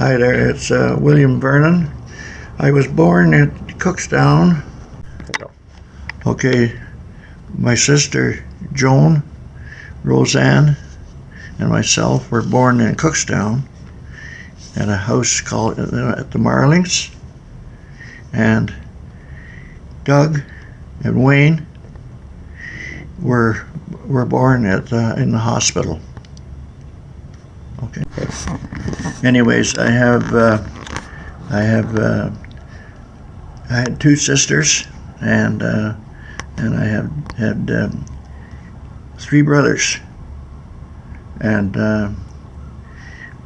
Hi there, it's William Vernon. I was born at Cookstown. Okay, my sister Joan, Roseanne, and myself were born in Cookstown at a house called at the Marlings. And Doug and Wayne were born at in the hospital. Okay. Anyways, I had two sisters, and I had three brothers, and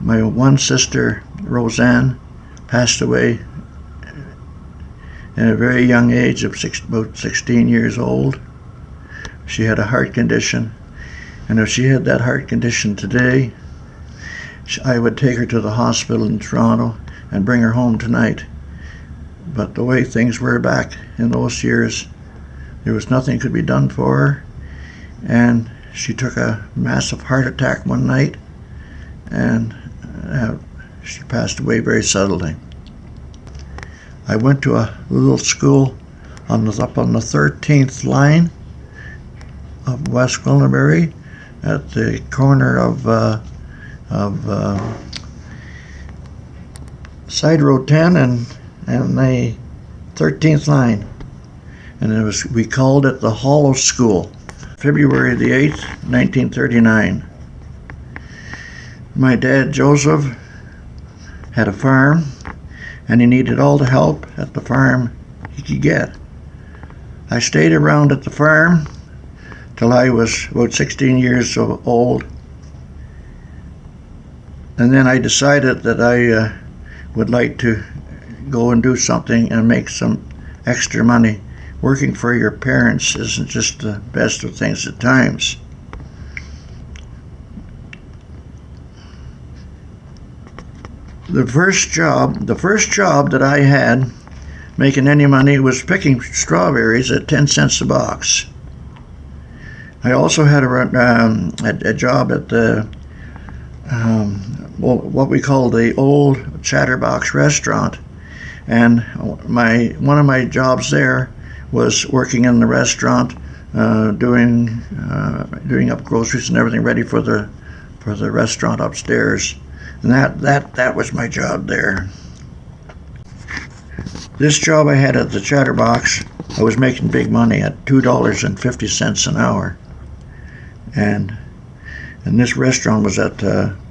my one sister Roseanne passed away at a very young age of about 16 years old. She had a heart condition, and if she had that heart condition today, I would take her to the hospital in Toronto and bring her home tonight. But the way things were back in those years, there was nothing could be done for her, and she took a massive heart attack one night, and she passed away very suddenly. I went to a little school up on the 13th line of West Wilnaberry at the corner of Side Road 10 and the 13th line, and we called it the Hollow School. February the 8th, 1939. My dad Joseph had a farm, and he needed all the help at the farm he could get. I stayed around at the farm till I was about 16 years old, and then I decided that I would like to go and do something and make some extra money. Working for your parents isn't just the best of things at times. The first job that I had making any money was picking strawberries at 10 cents a box. I also had a job at the what we call the old Chatterbox restaurant, and one of my jobs there was working in the restaurant, doing up groceries and everything ready for the restaurant upstairs, and that was my job there. This job I had at the Chatterbox, I was making big money at $2.50 an hour, and this restaurant was at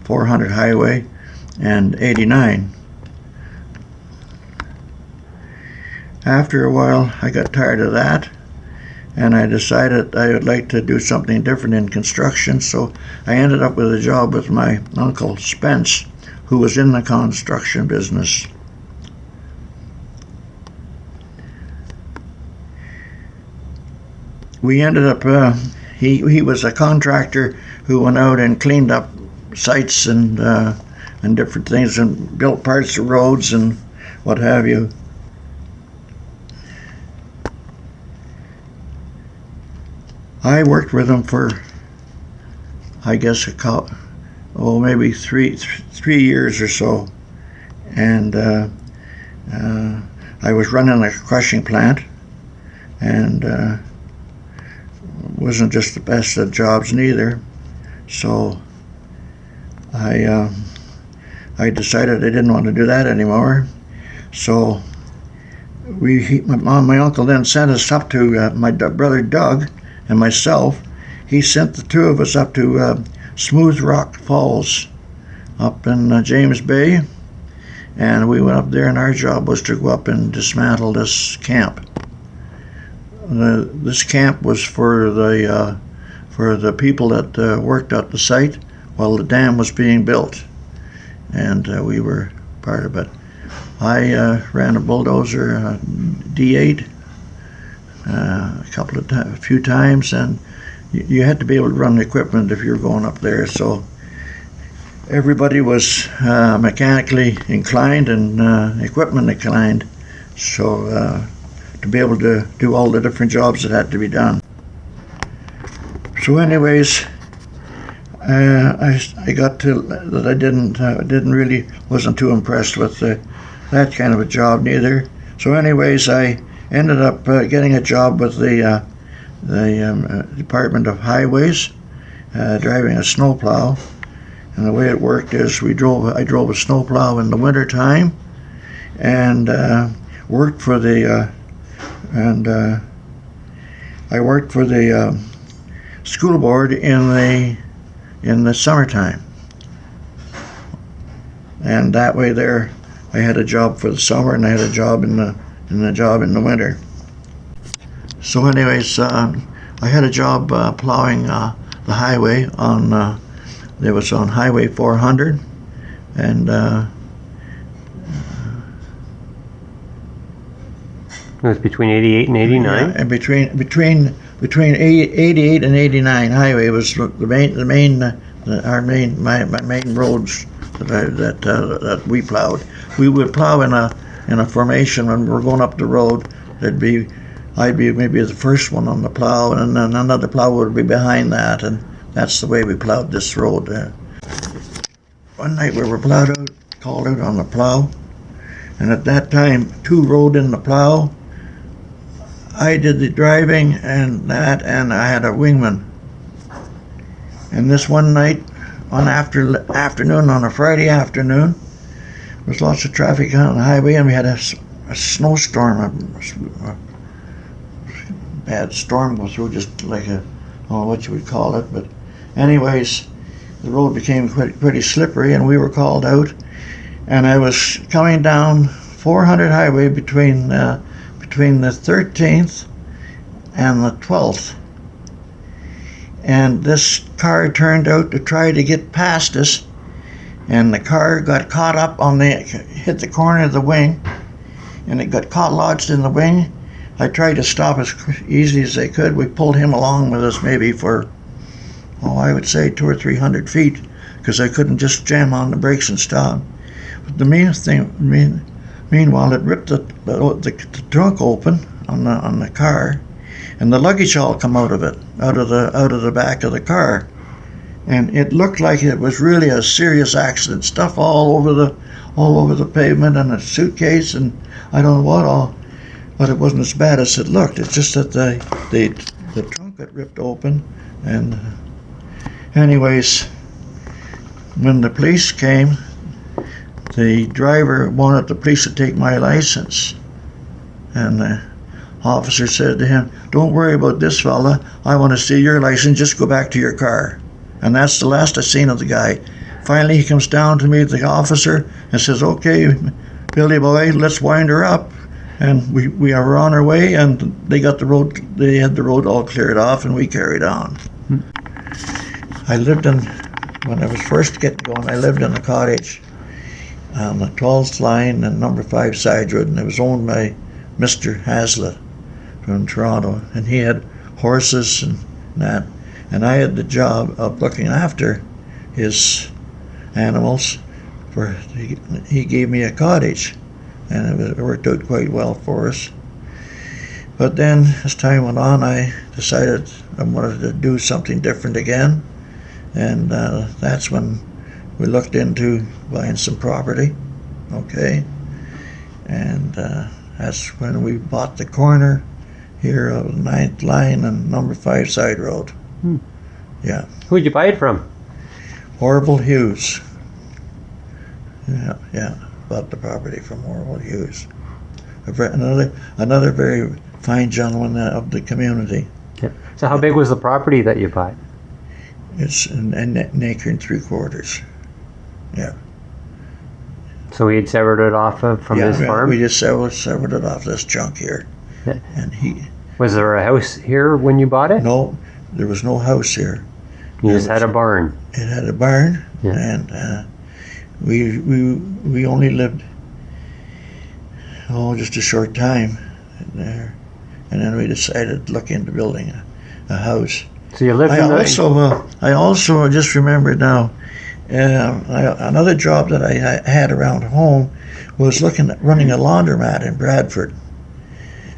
400 Highway and 89. After a while, I got tired of that, and I decided I would like to do something different in construction, so I ended up with a job with my uncle Spence, who was in the construction business. We ended up, he was a contractor who went out and cleaned up sites and different things and built parts of roads and what have you. I worked with him for, I guess, maybe three years or so, and I was running a crushing plant, and wasn't just the best at jobs neither. So I decided I didn't want to do that anymore. So my uncle then sent us up to my brother Doug and myself. He sent the two of us up to Smooth Rock Falls up in James Bay, and we went up there, and our job was to go up and dismantle this camp. This camp was for the people that worked at the site while the dam was being built, and we were part of it. I ran a bulldozer, D8, a few times, and you had to be able to run the equipment if you were going up there. So everybody was mechanically inclined and equipment inclined, so to be able to do all the different jobs that had to be done. So anyways, I got to that I didn't really wasn't too impressed with that kind of a job neither. So, anyways, I ended up getting a job with the Department of Highways, driving a snowplow. And the way it worked is I drove a snowplow in the wintertime, and worked for the I worked for the school board in the summertime. And that way there, I had a job for the summer, and I had a job in the winter. So, anyways, I had a job plowing the highway on. It was on Highway 400, and it was between 88 and 89. Yeah, and between 88 and 89 highway was my main roads that we plowed. We would plow in a formation when we were going up the road. I'd be maybe the first one on the plow, and then another plow would be behind that, and that's the way we plowed this road. One night we were called out on the plow, and at that time 2 rode in the plow. I did the driving and I had a wingman. And this one night, afternoon, on a Friday afternoon, there was lots of traffic on the highway, and we had a snowstorm, a bad storm go through, just like I don't know what you would call it, but anyways, the road became pretty slippery, and we were called out, and I was coming down 400 highway between the 13th and the 12th, and this car turned out to try to get past us, and the car got caught up hit the corner of the wing, and it got lodged in the wing. I tried to stop as easy as I could. We pulled him along with us maybe for, I would say 200 or 300 feet, because I couldn't just jam on the brakes and stop. But the meanwhile, it ripped the trunk open on the car, and the luggage all come out of the back of the car, and it looked like it was really a serious accident. Stuff all over the pavement, and a suitcase, and I don't know what all. But it wasn't as bad as it looked. It's just that the trunk got ripped open, and anyways, when the police came, the driver wanted the police to take my license, and the officer said to him, "Don't worry about this fella. I want to see your license. Just go back to your car." And that's the last I seen of the guy. Finally, he comes down to me, the officer, and says, "Okay, Billy boy, let's wind her up." And we were on our way, and they had the road all cleared off, and we carried on. When I was first getting going, I lived in a cottage on the 12th line and number 5 side road, and it was owned by Mr. Hazlitt from Toronto, and he had horses and that, and I had the job of looking after his animals. He gave me a cottage, and it worked out quite well for us. But then, as time went on, I decided I wanted to do something different again, and that's when we looked into buying some property, okay? And that's when we bought the corner here of 9th line and number 5 side road. Yeah. Who'd you buy it from? Orville Hughes. Yeah. Bought the property from Orville Hughes. Another very fine gentleman of the community. Yeah. So how big was the property that you bought? It's an acre and 3/4. Yeah. So he had severed it off from his farm? We just severed it off this junk here. Yeah. And Was there a house here when you bought it? No, there was no house here. You just had a barn. It had a barn, yeah. And we only lived just a short time there, and then we decided to look into building a house. So you lived I also just remembered now. Another job that I had around home was looking at running a laundromat in Bradford,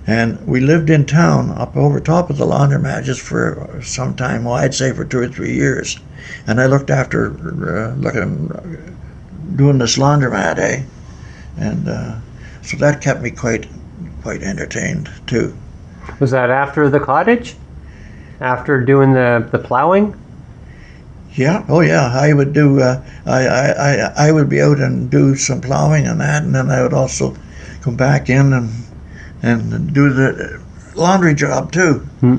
And we lived in town up over top of the laundromat just for some time. Well, I'd say for 2 or 3 years. And I looked after doing this laundromat, eh? And so that kept me quite entertained too. Was that after the cottage? After doing the plowing? Yeah, oh yeah. I would do. I would be out and do some plowing and that, and then I would also come back in and do the laundry job too. Hmm.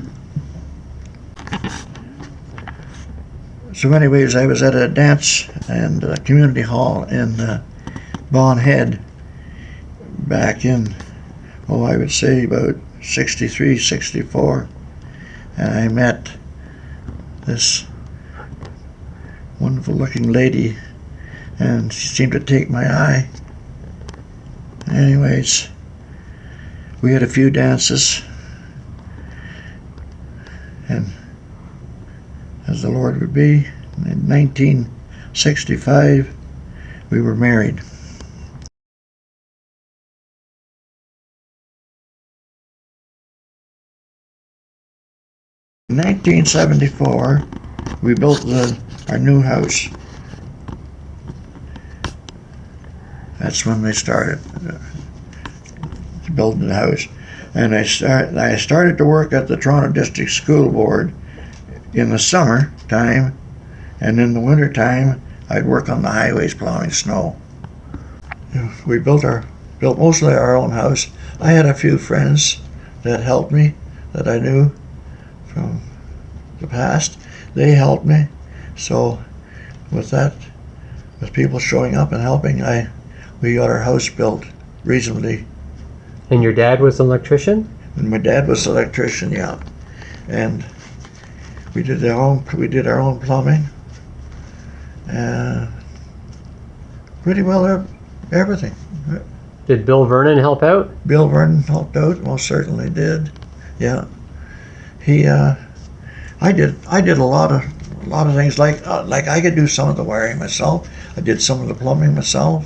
So, anyways, I was at a dance and community hall in Bon Head back in, I would say about 63, 64, and I met this wonderful looking lady, and she seemed to take my eye. Anyways, we had a few dances, and as the Lord would be, in 1965 we were married. In 1974 we built our new house. That's when they started building the house. And I started to work at the Toronto District School Board in the summer time, and in the winter time I'd work on the highways plowing snow. We built mostly our own house. I had a few friends that helped me that I knew from the past. They helped me. So with people showing up and helping, we got our house built reasonably. And your dad was an electrician? And my dad was an electrician, yeah. And we did our own plumbing. Pretty well everything. Did Bill Vernon help out? Bill Vernon helped out, most certainly did. Yeah. I did a lot of things like I could do some of the wiring myself. I did some of the plumbing myself.